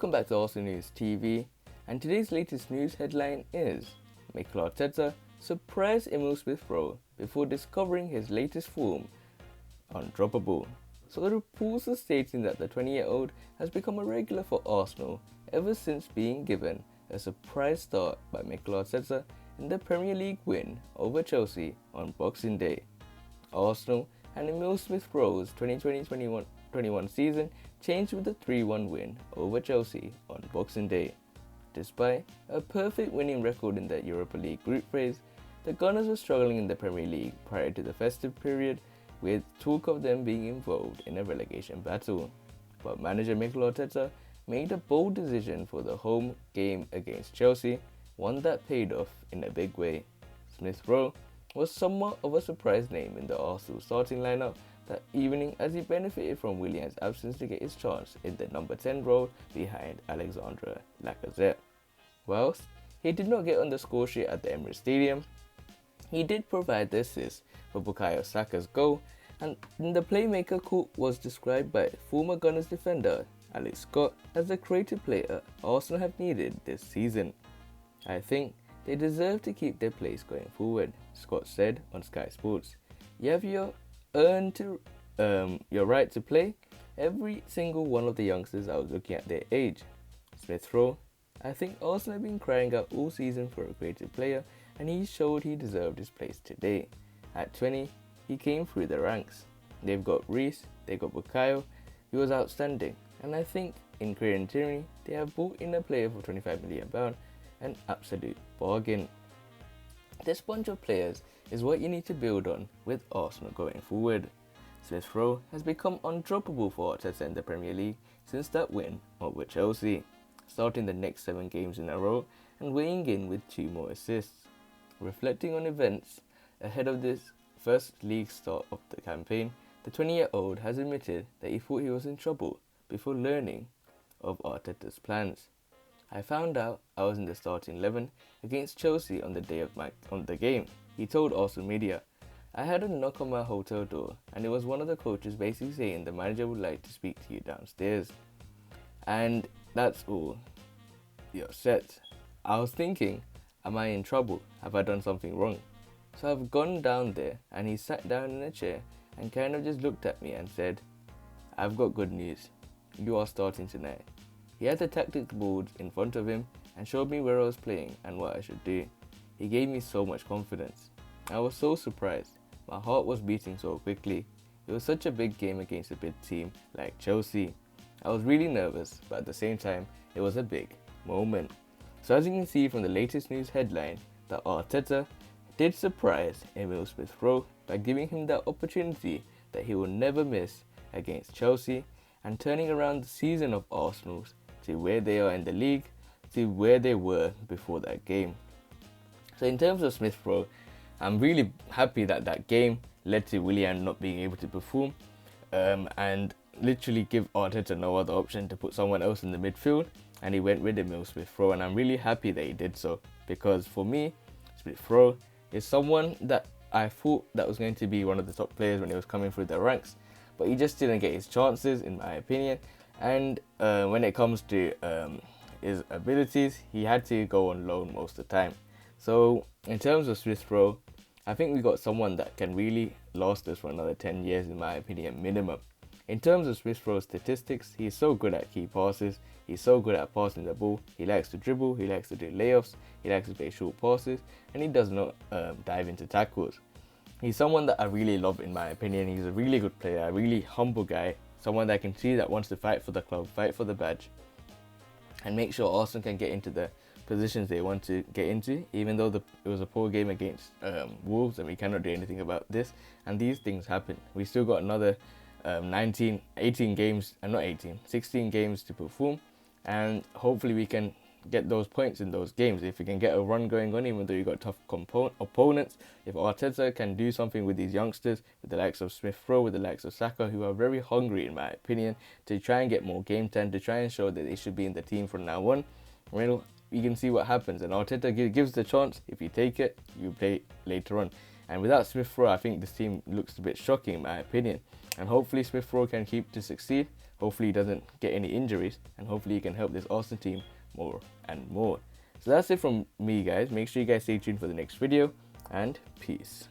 Welcome back to Aston News TV, and today's latest news headline is Mikel Arteta surprised Emile Rowe before discovering his latest form, undroppable. So the reports are stating that the 20-year-old has become a regular for Arsenal ever since being given a surprise start by Mikel Arteta in the Premier League win over Chelsea on Boxing Day. Arsenal and Emile Rowe's 2020-21 season changed with a 3-1 win over Chelsea on Boxing Day. Despite a perfect winning record in the Europa League group phase, the Gunners were struggling in the Premier League prior to the festive period, with talk of them being involved in a relegation battle. But manager Mikel Arteta made a bold decision for the home game against Chelsea, one that paid off in a big way. Rowe was somewhat of a surprise name in the Arsenal starting lineup that evening, as he benefited from Willian's absence to get his chance in the number 10 role behind Alexandre Lacazette. Whilst he did not get on the score sheet at the Emirates Stadium, he did provide the assist for bukayo Saka's goal, and the playmaker was described by former Gunners defender Alex Scott as the creative player Arsenal have needed this season. "I think they deserve to keep their place going forward," Scott said on Sky Sports. "You have your right to play. Every single one of the youngsters, I was looking at their age." Rowe: "I think Arsenal have been crying out all season for a creative player, and he showed he deserved his place today. At 20, he came through the ranks. They've got Reece, they got Bukayo, he was outstanding, and I think in Kieran Tierney, they have bought in a player for £25 million, an absolute bargain. This bunch of players is what you need to build on with Arsenal going forward." Rowe has become undroppable for Arteta in the Premier League since that win over Chelsea, starting the next 7 games in a row and weighing in with 2 more assists. Reflecting on events ahead of this first league start of the campaign, the 20-year-old has admitted that he thought he was in trouble before learning of Arteta's plans. "I found out I was in the starting 11 against Chelsea on the day of the game," he told Arsenal media. "I had a knock on my hotel door, and it was one of the coaches basically saying the manager would like to speak to you downstairs. And that's all. You're set. I was thinking, am I in trouble? Have I done something wrong? So I've gone down there," and he sat down in a chair and kind of just looked at me and said, "I've got good news. You are starting tonight." He had the tactics boards in front of him and showed me where I was playing and what I should do. He gave me so much confidence. I was so surprised. My heart was beating so quickly. It was such a big game against a big team like Chelsea. I was really nervous, but at the same time, it was a big moment." So as you can see from the latest news headline, that Arteta did surprise Emile Rowe by giving him that opportunity that he will never miss against Chelsea and turning around the season of Arsenal's to where they are in the league to where they were before that game. So in terms of Rowe, I'm really happy that that game led to Willian not being able to perform and literally give Arteta no other option to put someone else in the midfield, and he went with Emile Rowe, and I'm really happy that he did so, because for me, Rowe is someone that I thought that was going to be one of the top players when he was coming through the ranks, but he just didn't get his chances in my opinion, and when it comes to his abilities, he had to go on loan most of the time. So in terms of Rowe, I think we got someone that can really last us for another 10 years in my opinion minimum. In terms of Rowe's statistics, he's so good at key passes, he's so good at passing the ball, he likes to dribble, he likes to do layups, he likes to play short passes, and he does not dive into tackles. He's someone that I really love in my opinion. He's a really good player, a really humble guy, someone that I can see that wants to fight for the club, fight for the badge, and make sure Arsenal can get into the positions they want to get into, even though it was a poor game against Wolves and we cannot do anything about this, and these things happen. We still got another 16 games to perform, and hopefully we can get those points in those games. If we can get a run going on, even though you got tough opponents, if Arteta can do something with these youngsters, with the likes of Rowe, with the likes of Saka, who are very hungry in my opinion, to try and get more game time, to try and show that they should be in the team from now on, well, you can see what happens. And Arteta gives the chance. If you take it, you play later on. And without Rowe, I think this team looks a bit shocking in my opinion. And hopefully Rowe can keep to succeed. Hopefully he doesn't get any injuries, and hopefully he can help this Aston team more and more. So that's it from me, guys. Make sure you guys stay tuned for the next video, and peace.